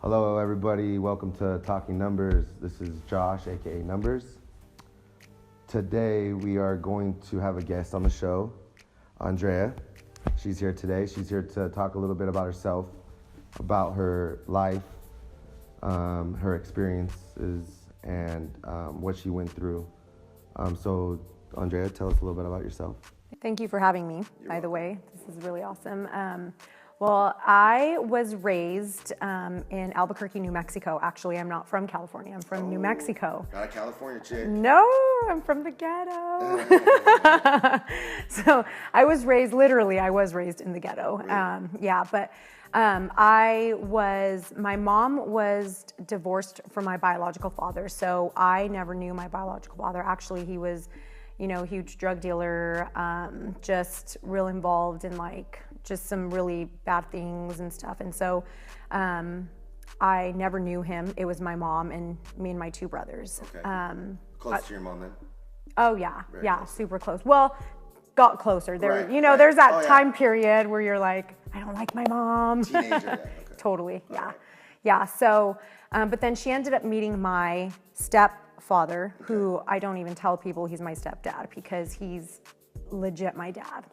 Hello, everybody. Welcome to Talking Numbers. This is Josh, aka Numberz. Today, we are going to have a guest on the show, Andrea. She's here today. She's here to talk a little bit about herself, about her life, her experiences, and what she went through. So, Andrea, tell us a little bit about yourself. Thank you for having me, by the way. This is really awesome. Well, I was raised in Albuquerque, New Mexico. Actually, I'm not from California. I'm from New Mexico. Not a California chick. No, I'm from the ghetto. So I was raised in the ghetto. Really? My mom was divorced from my biological father. So I never knew my biological father. Actually, he was, huge drug dealer, just real involved in just some really bad things and stuff. And so I never knew him. It was my mom and me and my two brothers. Okay. Close to your mom then? Oh yeah. Very yeah, close. super close. Well, got closer. There, Right. There's that time period where you're like, I don't like my mom. Teenager, okay. Totally, yeah. Right. Yeah, so, but then she ended up meeting my stepfather, who I don't even tell people he's my stepdad because he's legit my dad.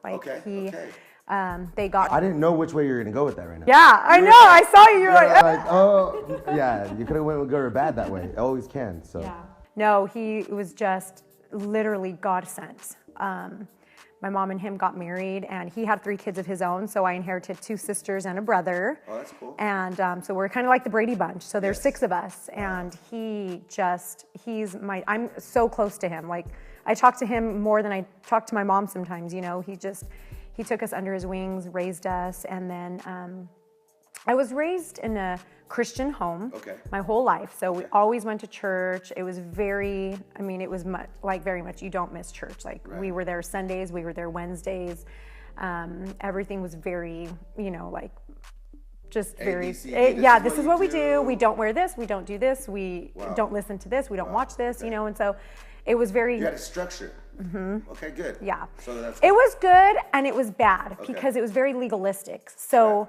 They got... I didn't know which way you were going to go with that right now. Yeah, I know. I saw you. You're like, oh, yeah. You could have went good or bad that way. It always can. So. Yeah. No, he was just literally God sent. My mom and him got married, and he had 3 kids of his own. So I inherited 2 sisters and a brother. Oh, that's cool. And so we're kind of like the Brady Bunch. So there's 6 of us, and I'm so close to him. Like, I talk to him more than I talk to my mom sometimes. He took us under his wings, raised us, and then I was raised in a Christian home my whole life. So we always went to church. It was very much, you don't miss church. We were there Sundays, we were there Wednesdays. Everything was very, just very, this is what we do. We don't wear this, we don't do this, we don't listen to this, we don't watch this, and so it was very... You had a structure. Mm-hmm. Okay, good. Yeah. So that's it was good and it was bad because it was very legalistic. So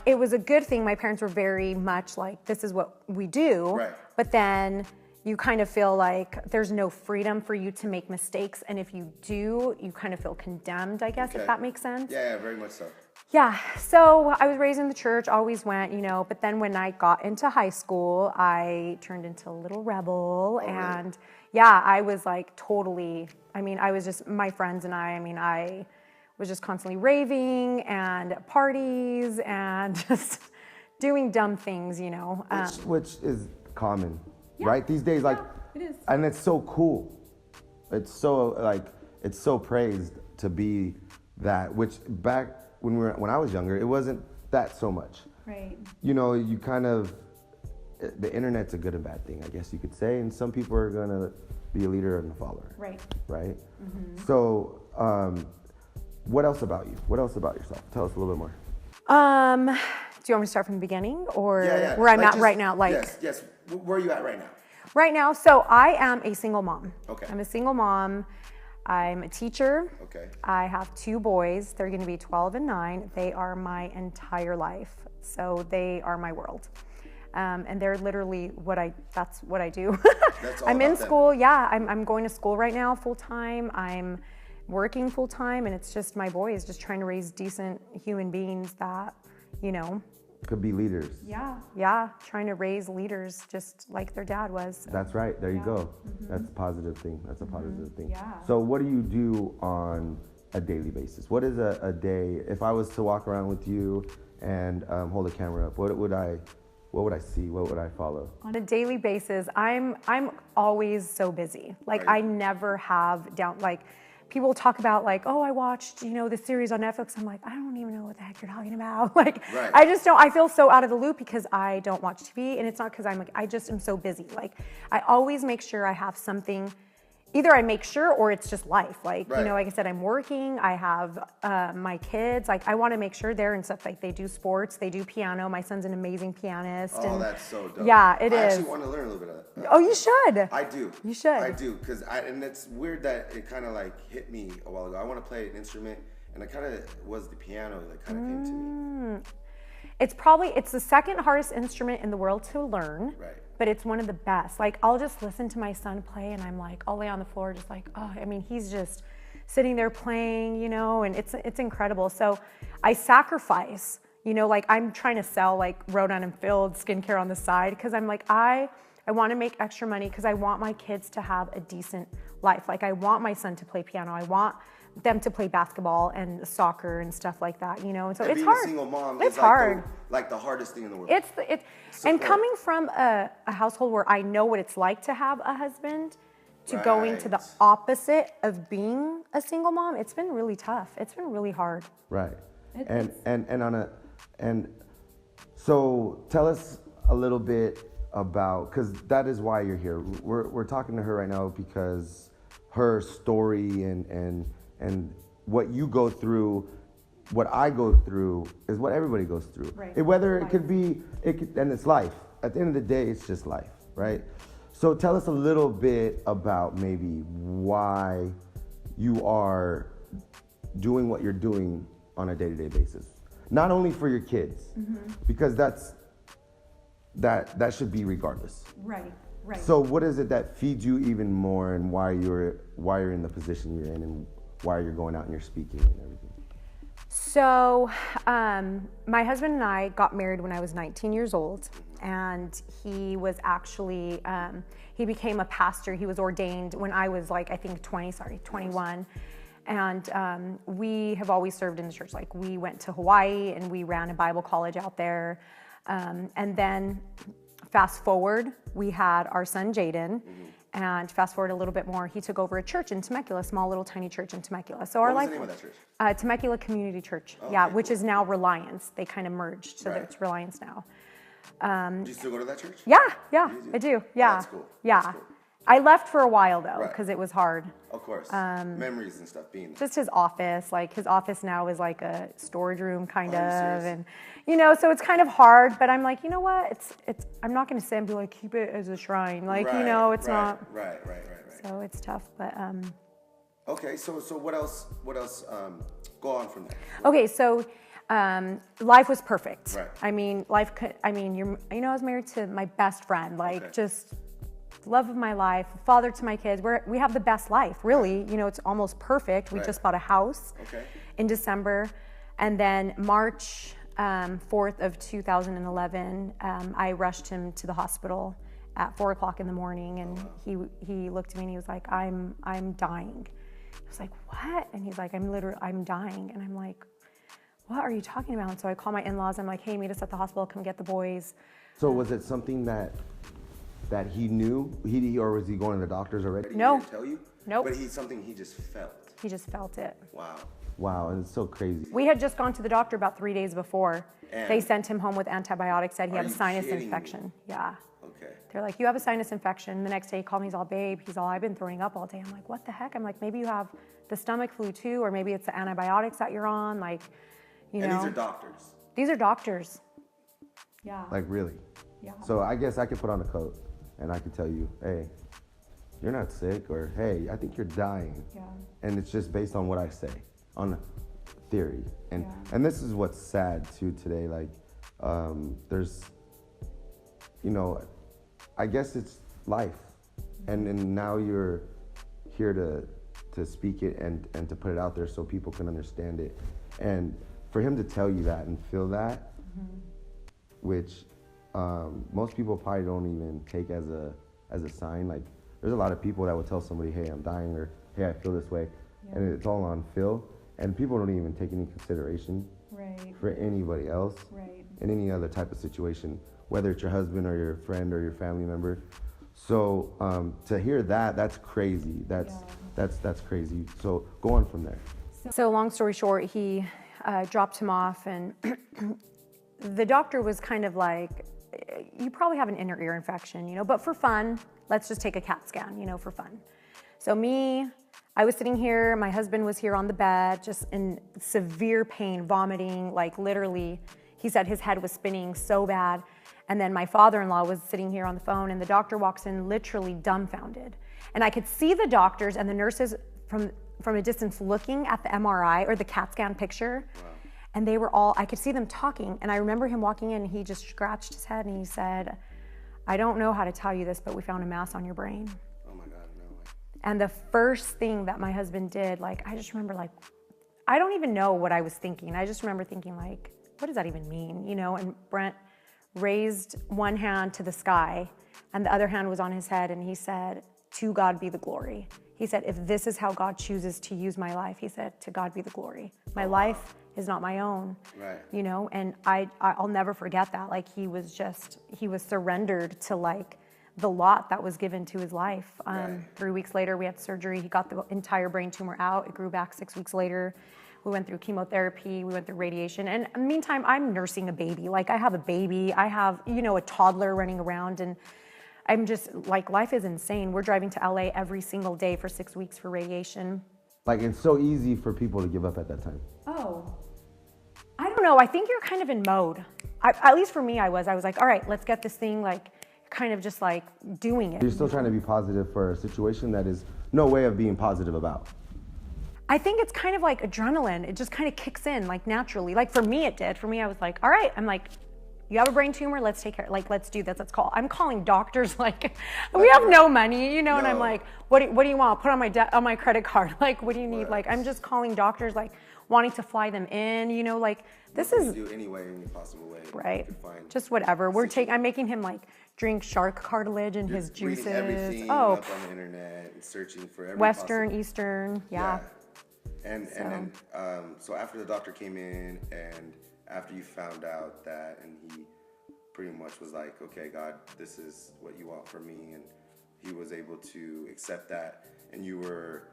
it was a good thing. My parents were very much like, this is what we do. Right. But then you kind of feel like there's no freedom for you to make mistakes. And if you do, you kind of feel condemned, I guess, if that makes sense. Yeah, very much so. Yeah, so I was raised in the church, always went, but then when I got into high school, I turned into a little rebel. Really? I was I was just, my friends and I was just constantly raving and at parties and just doing dumb things, Which is common, right? These days, it is. And it's so cool. It's so, it's so praised to be that, which back when I was younger, it wasn't that so much. Right. You kind of, the internet's a good and bad thing, I guess you could say, and some people are gonna be a leader and a follower. Right. Right? Mm-hmm. So, what else about you? What else about yourself? Tell us a little bit more. Do you want me to start from the beginning or where I'm at right now? Yes. Where are you at right now? Right now, so I am a single mom. Okay. I'm a single mom. I'm a teacher. Okay. I have 2 boys. They're going to be 12 and 9. They are my entire life. So they are my world. And they're literally that's what I do. That's all I'm in about school. Them. Yeah, I'm going to school right now full time. I'm working full time, and it's just my boys just trying to raise decent human beings that, could be leaders. Yeah, trying to raise leaders just like their dad was. So. That's right. There you go. Mm-hmm. That's a positive thing. That's a positive thing. Yeah. So what do you do on a daily basis? What is a day? If I was to walk around with you and hold a camera up, what would I see? What would I follow? On a daily basis, I'm always so busy. I never have down people talk about oh, I watched, the series on Netflix. I'm like, I don't even know what the heck you're talking about. I just don't, I feel so out of the loop because I don't watch TV, and it's not because I just am so busy. I always make sure I have something, either I make sure or it's just life. Like I said, I'm working, I have my kids. I want to make sure they're in stuff. They do sports, they do piano. My son's an amazing pianist. Oh, that's so dope. Yeah, it is. I actually want to learn a little bit of that. Oh, you should. I do. You should. I do, because and it's weird that it kind of hit me a while ago. I want to play an instrument, and it kind of was the piano that kind of came to me. It's the second hardest instrument in the world to learn. Right. But it's one of the best. Like, I'll just listen to my son play and I'm like, I'll lay on the floor just like, oh, I mean, he's just sitting there playing, you know, and it's incredible. So I sacrifice, you know, like I'm trying to sell like Rhode Island Field skincare on the side because I'm like, I want to make extra money because I want my kids to have a decent life. Like I want my son to play piano. I want them to play basketball and soccer and stuff like that, you know. And so and it's being hard. a single mom it's is hard. Like the hardest thing in the world. And coming from a household where I know what it's like to have a husband, to going to the opposite of being a single mom, it's been really tough. It's been really hard. Right. And so tell us a little bit about, because that is why you're here. We're talking to her right now because her story and what you go through, what I go through is what everybody goes through. Right. And it's life. At the end of the day, it's just life, right? So tell us a little bit about maybe why you are doing what you're doing on a day-to-day basis. Not only for your kids, because that should be regardless. Right. So what is it that feeds you even more, and why you're in the position you're in, and why you're going out and you're speaking and everything? So my husband and I got married when I was 19 years old, and he was actually, he became a pastor. He was ordained when I was like, I think 21. And we have always served in the church. Like we went to Hawaii and we ran a Bible college out there. And then fast forward, we had our son Jaden. And fast forward a little bit more, he took over a church in Temecula, a small little tiny church in Temecula. So What was the name of that church? Temecula Community Church, Okay, which cool. is now Reliance. They kind of merged, so Right. it's Reliance now. Do you still go to that church? Yeah, I do. Yeah, that's cool. yeah. That's cool. I left for a while though, Right. because it was hard. Of course. Memories and stuff being there. Just his office, like his office now is like a storage room kind Are you of, serious? and you know, so it's kind of hard. But I'm like, you know what? It's. I'm not going to sit and be like, keep it as a shrine, like you know, it's not. Right. So it's tough, but Okay, so what else? Go on from there. okay, so life was perfect. Right. I mean, I was married to my best friend, like Okay. just love of my life, father to my kids. We have the best life, really. You know, it's almost perfect. We Right. just bought a house in December, and then March 4th of 2011, I rushed him to the hospital at 4:00 in the morning, and he looked at me and he was like, I'm dying. I was like, what? And he's like, I'm dying. And I'm like, what are you talking about? And so I call my in-laws. I'm like, hey, meet us at the hospital. Come get the boys. So was it something that he knew, or was he going to the doctors already? No. He didn't tell you? Nope. But something he just felt. He just felt it. Wow, and it's so crazy. We had just gone to the doctor about 3 days before. And they sent him home with antibiotics, said he Are had a you sinus kidding infection. me? Yeah. Okay. They're like, you have a sinus infection. The next day he called me, he's all, babe, I've been throwing up all day. I'm like, what the heck? I'm like, maybe you have the stomach flu too, or maybe it's the antibiotics that you're on. Like, you know. And these are doctors. These are doctors. Yeah. Like really? Yeah. So I guess I could put on a coat and I could tell you, hey, you're not sick, or hey, I think you're dying. Yeah. And it's just based on what I say, on theory. And this is what's sad too today. Like, there's, you know, I guess it's life, and now you're here to speak it and to put it out there so people can understand it. And for him to tell you that and feel that, which most people probably don't even take as a sign. Like, there's a lot of people that would tell somebody, hey, I'm dying, or hey, I feel this way, and it's all on feel, and people don't even take any consideration for anybody else in any other type of situation, whether it's your husband or your friend or your family member. So to hear that's crazy. That's crazy. So go on from there. So long story short, he dropped him off, and the doctor was kind of like, you probably have an inner ear infection, you know, but for fun, let's just take a CAT scan, you know, for fun. So I was sitting here, my husband was here on the bed, just in severe pain, vomiting, like literally, he said his head was spinning so bad. And then my father-in-law was sitting here on the phone, and the doctor walks in literally dumbfounded. And I could see the doctors and the nurses from a distance looking at the MRI or the CAT scan picture. Wow. And they were all, I could see them talking. And I remember him walking in and he just scratched his head and he said, I don't know how to tell you this, but we found a mass on your brain. Oh my God, no way. And the first thing that my husband did, like, I just remember, like, I don't even know what I was thinking. I just remember thinking, like, what does that even mean? You know, and Brent raised one hand to the sky and the other hand was on his head and he said, to God be the glory. He said, if this is how God chooses to use my life, he said, to God be the glory. My life is not my own, right. You know, and I'll never forget that. Like he was surrendered to like the lot that was given to his life. Right. 3 weeks later, we had surgery. He got the entire brain tumor out. It grew back 6 weeks later. We went through chemotherapy. We went through radiation. And in the meantime, I'm nursing a baby. Like I have a baby. I have, you know, a toddler running around and I'm just like, life is insane. We're driving to LA every single day for 6 weeks for radiation. Like it's so easy for people to give up at that time. Oh, I don't know. I think you're kind of in mode. At least for me, I was like, all right, let's get this thing, like kind of just like doing it. You're still trying to be positive for a situation that is no way of being positive about. I think it's kind of like adrenaline. It just kind of kicks in like naturally. Like for me, it did. For me, I was like, all right, I'm like, you have a brain tumor, let's take care, like, let's do this, I'm calling doctors, like, we have no money, you know, no. And I'm like, what do you want? Put on my credit card, like, what do you need? Right. Like, I'm just calling doctors, like, wanting to fly them in, you know, like, this is. Do any way, any possible way. Right, just whatever. I'm making him, like, drink shark cartilage in his juices. Everything up on the internet and searching for every Western, possible. Eastern, yeah. And then, so after the doctor came in and after you found out that, and he pretty much was like, okay, God, this is what you want from me, and he was able to accept that, and you were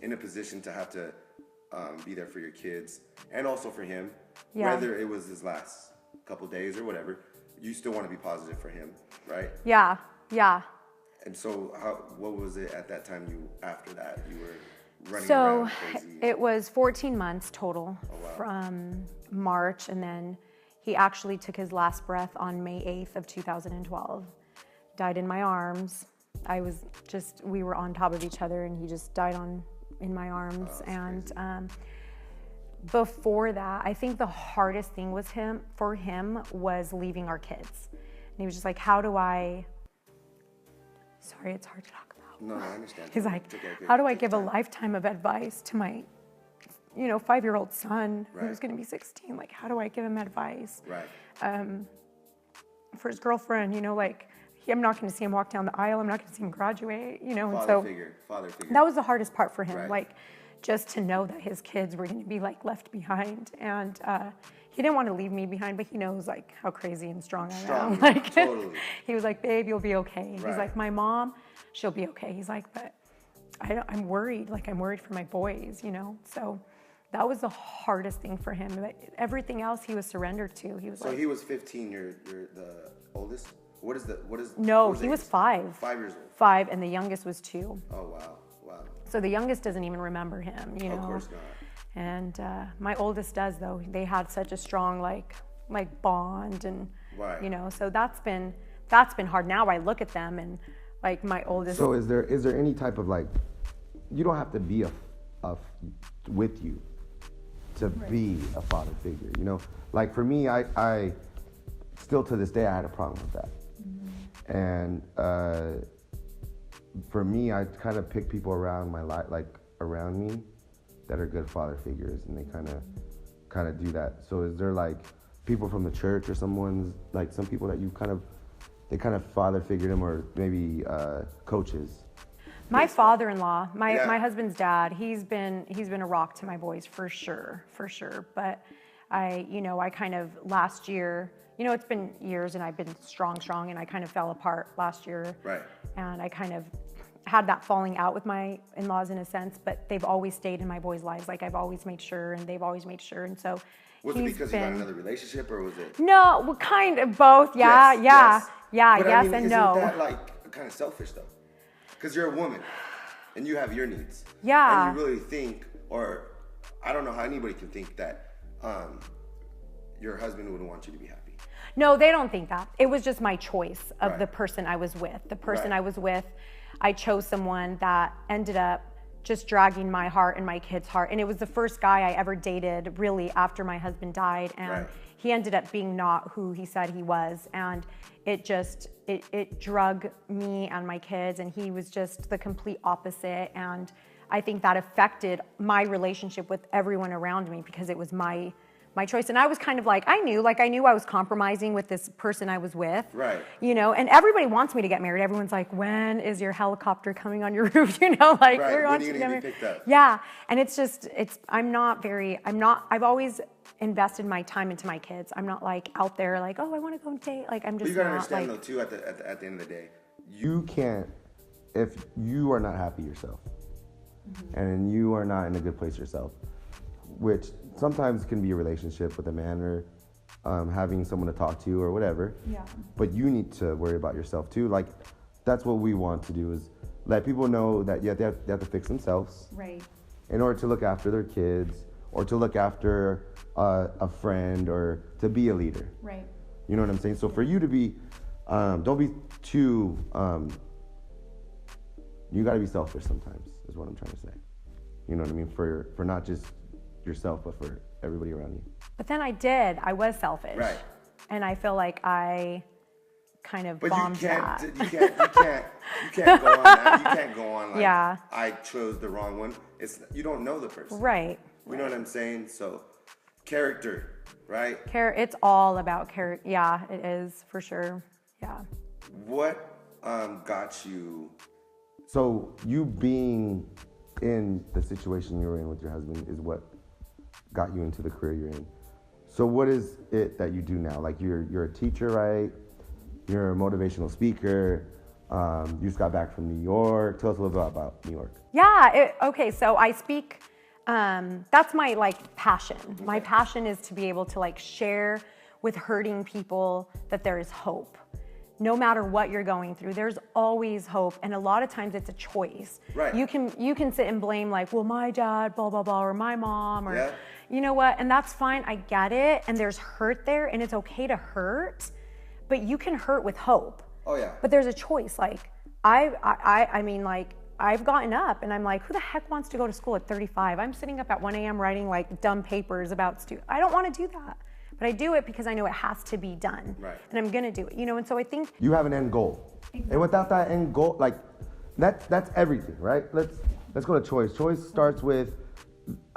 in a position to have to be there for your kids, and also for him, whether it was his last couple days or whatever, you still want to be positive for him, right? Yeah, yeah. And so what was it at that time after that, you were running around crazy? It was 14 months total from March, and then he actually took his last breath on May 8th of 2012. Died in my arms. We were on top of each other, and he just died in my arms. And before that, I think the hardest thing for him was leaving our kids. And he was just like, sorry, it's hard to talk about. No, I understand. He's like, how do I give a lifetime of advice to my 5-year-old son who's going to be 16? Like, how do I give him advice? Right. For his girlfriend, like, I'm not going to see him walk down the aisle. I'm not going to see him graduate, Father figure. That was the hardest part for him. Right. Like, just to know that his kids were going to be like left behind. And he didn't want to leave me behind, but he knows like how crazy and strong I am. Like, totally. He was like, babe, you'll be okay. Right. He's like, my mom, she'll be okay. He's like, but I'm worried. Like, I'm worried for my boys, So that was the hardest thing for him. But everything else he was surrendered to. He was so he was 15. You're the oldest. What is? No, he was 5. 5 years old. 5, and the youngest was 2. Oh wow. So the youngest doesn't even remember him, Of course not. And my oldest does, though. They had such a strong like bond, and so that's been hard. Now I look at them and like my oldest. So is there any type of like, you don't have to be with you to be a father figure, Like for me, I still to this day I had a problem with that. Mm-hmm. And for me, I kind of pick people around my life, like around me, that are good father figures, and they kind of do that. So is there like people from the church or some people that you they kind of father figured them, or maybe coaches? My father-in-law, my husband's dad, he's been a rock to my boys for sure. But I kind of last year, it's been years and I've been strong, and I kind of fell apart last year. Right. And I kind of had that falling out with my in-laws in a sense, but they've always stayed in my boys' lives. Like I've always made sure, and they've always made sure. And so was it because you got another relationship, or was it? No, well, kind of both. Yeah, yes. But and no. Isn't that like kind of selfish though? Because you're a woman and you have your needs. Yeah. And you really think, or I don't know how anybody can think that your husband wouldn't want you to be happy. No, they don't think that. It was just my choice of the person I was with. The person I was with, I chose someone that ended up just dragging my heart and my kid's heart. And it was the first guy I ever dated really after my husband died. And he ended up being not who he said he was. And it just, it drug me and my kids, and he was just the complete opposite. And I think that affected my relationship with everyone around me because it was my choice. And I was kind of like, I knew I was compromising with this person I was with. Right. You know, and everybody wants me to get married. Everyone's like, when is your helicopter coming on your roof? You know, like, right. we're When on are you gonna be picked up? Yeah. And it's just, I've always invested my time into my kids. I'm not like out there like, oh, I want to go and date. Like, I'm just But you gotta not understand like, though too, at the end of the day, you can't, if you are not happy yourself, and you are not in a good place yourself, which sometimes can be a relationship with a man or having someone to talk to or whatever. Yeah. But you need to worry about yourself too. Like, that's what we want to do, is let people know that they have to fix themselves. Right. In order to look after their kids or to look after a friend or to be a leader. Right. You know what I'm saying? So for you to be, don't be too, you gotta be selfish sometimes, is what I'm trying to say. You know what I mean? For not just yourself, but for everybody around you. But then I was selfish. Right. And I feel like I kind of bombed that. You can't go on that. You can't go on like, Yeah. I chose the wrong one. You don't know the person. Right. You know what I'm saying? So, character, right? It's all about character. Yeah, it is for sure. Yeah. What got you? So you being in the situation you're in with your husband is what got you into the career you're in. So what is it that you do now? Like you're a teacher, right? You're a motivational speaker. You just got back from New York. Tell us a little bit about New York. Yeah. Okay. So I speak. That's my passion. My passion is to be able to share with hurting people that there is hope. No matter what you're going through, there's always hope. And a lot of times it's a choice. Right. You can sit and blame well, my dad, blah, blah, blah, or my mom, or you know what? And that's fine. I get it. And there's hurt there, and it's okay to hurt, but you can hurt with hope. Oh yeah. But there's a choice. I mean, I've gotten up and I'm like, who the heck wants to go to school at 35? I'm sitting up at 1 a.m. writing dumb papers about I don't want to do that. But I do it because I know it has to be done. Right. And I'm going to do it. You know, and so I think you have an end goal. Exactly. And without that end goal, that's everything, right? Let's go to choice. Choice starts with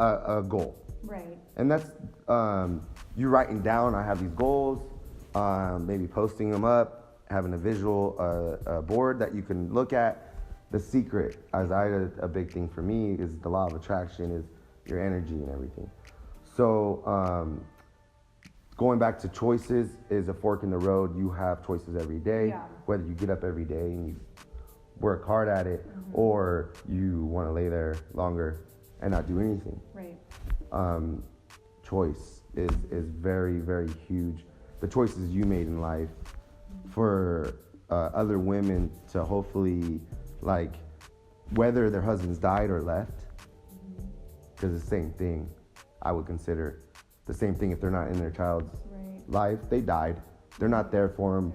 a goal. Right. And that's you writing down, I have these goals, maybe posting them up, having a visual board that you can look at. The secret, a big thing for me, is the law of attraction, is your energy and everything. So going back to choices is a fork in the road. You have choices every day, whether you get up every day and you work hard at it, or you want to lay there longer and not do anything. Right. Choice is very, very huge. The choices you made in life for other women to hopefully, whether their husbands died or left, because the same thing, I would consider the same thing. If they're not in their child's life, they died. They're not there for them.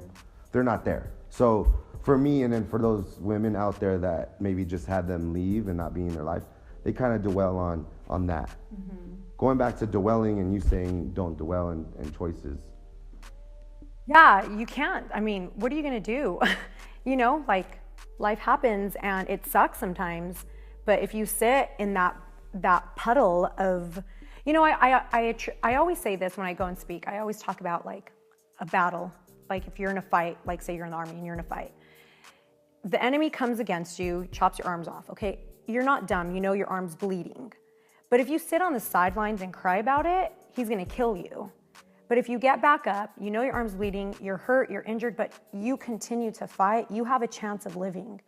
They're not there. So for me, and then for those women out there that maybe just had them leave and not be in their life, they kind of dwell on that. Going back to dwelling and you saying don't dwell in choices. Yeah, you can't. I mean, what are you going to do? You know, life happens and it sucks sometimes, but if you sit in that puddle of, you know, I always say this when I go and speak. I always talk about a battle. If you're in a fight, say you're in the army and you're in a fight, the enemy comes against you, chops your arms off. Okay, you're not dumb. You know your arm's bleeding, but if you sit on the sidelines and cry about it, he's going to kill you. But if you get back up, you know your arm's bleeding, you're hurt, you're injured, but you continue to fight, you have a chance of living.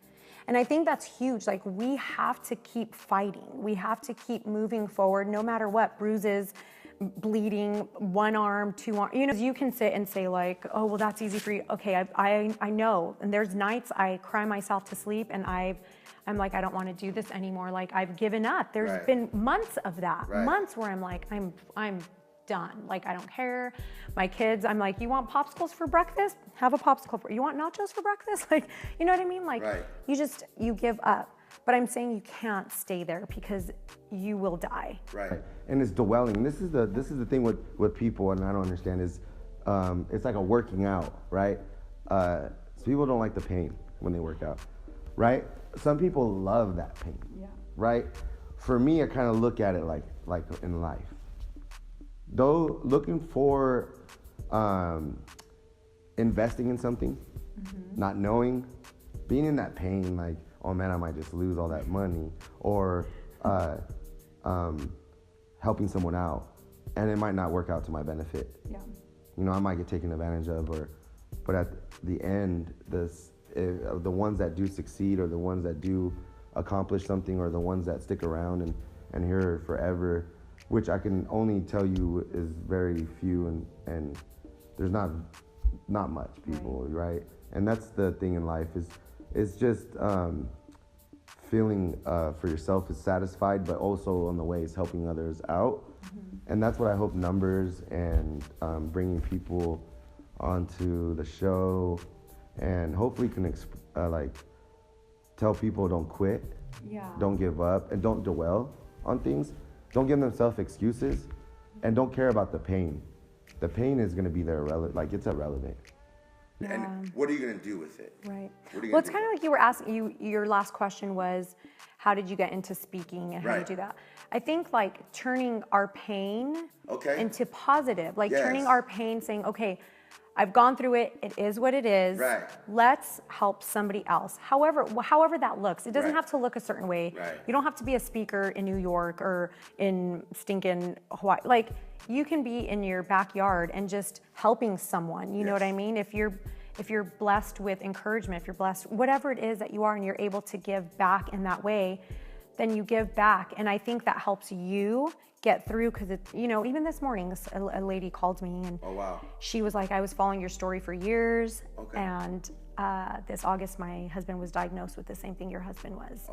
And I think that's huge. We have to keep fighting. We have to keep moving forward no matter what. Bruises, bleeding, one arm, two arms. You know, you can sit and say oh, well, that's easy for you. Okay, I know. And there's nights I cry myself to sleep and I'm I don't want to do this anymore. I've given up. There's been months of that. Months where I'm done. I don't care. My kids, I'm you want popsicles for breakfast? Have a popsicle. You want nachos for breakfast? You know what I mean? You give up. But I'm saying you can't stay there because you will die. Right. And it's dwelling. This is the thing with people, and I don't understand, is it's like a working out, right? So people don't like the pain when they work out, right? Some people love that pain, right? For me, I kind of look at it like in life. Though looking for investing in something, not knowing, being in that pain, like, oh man, I might just lose all that money, or helping someone out, and it might not work out to my benefit. Yeah. You know, I might get taken advantage of, but at the end, the ones that do succeed, or the ones that do accomplish something, or the ones that stick around and here forever, which I can only tell you is very few, and there's not much people, right? And that's the thing in life, is just feeling for yourself is satisfied, but also on the way is helping others out. And that's what I hope Numberz and bringing people onto the show, and hopefully can tell people don't quit, don't give up, and don't dwell on things. Don't give themselves excuses, and don't care about the pain. The pain is going to be there, it's irrelevant. Yeah. And what are you going to do with it? Right. Well, it's kind of like you were asking, your last question was, how did you get into speaking and how do you do that? I think like turning our pain into positive, turning our pain, saying, okay, I've gone through it. It is what it is. Right. Let's help somebody else. However that looks. It doesn't have to look a certain way. Right. You don't have to be a speaker in New York or in stinking Hawaii. Like, you can be in your backyard and just helping someone. You know what I mean? If you're blessed with encouragement, if you're blessed, whatever it is that you are, and you're able to give back in that way, then you give back. And I think that helps you get through, because it's, even this morning, a lady called me, and she was like, I was following your story for years, and this August my husband was diagnosed with the same thing your husband was.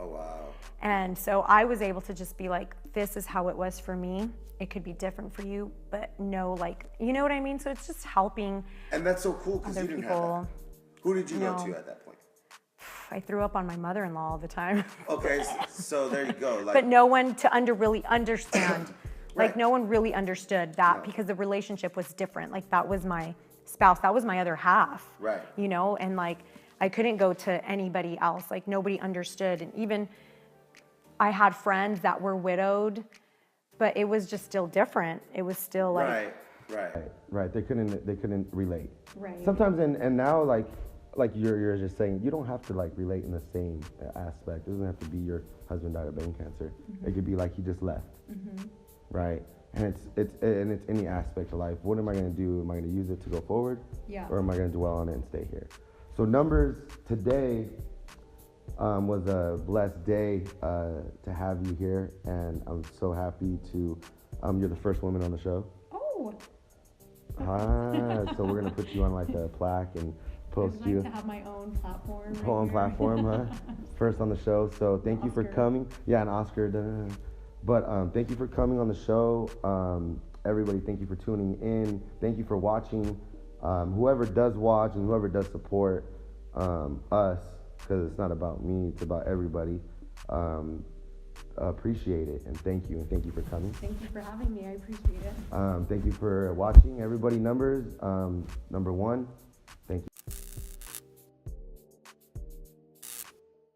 And so I was able to just be like, this is how it was for me. It could be different for you, but no, you know what I mean? So it's just helping. And that's so cool, because you didn't have that. Who did you go to at that point? I threw up on my mother-in-law all the time. Okay, so there you go. But no one to really understand. No one really understood that, because the relationship was different. Like, that was my spouse. That was my other half. Right. And I couldn't go to anybody else. Like, nobody understood. And even I had friends that were widowed, but it was just still different. It was still like... Right. They couldn't relate. Right. Sometimes, and now, like you're just saying, you don't have to relate in the same aspect. It doesn't have to be your husband died of brain cancer. It could be like he just left. Right. And it's any aspect of life. What am I going to do? Am I going to use it to go forward? Yeah. Or am I going to dwell on it and stay here? So Numberz, today was a blessed day to have you here, and I'm so happy to. You're the first woman on the show. Oh. So we're going to put you on a plaque and post you. I'd like to have my own platform. Own platform, huh? First on the show. So thank you for coming. Yeah, an Oscar. But thank you for coming on the show. Everybody, thank you for tuning in. Thank you for watching. Whoever does watch and whoever does support us, because it's not about me, it's about everybody. Appreciate it, and thank you for coming. Thank you for having me. I appreciate it. Thank you for watching, everybody. Numberz, number one. Thank you.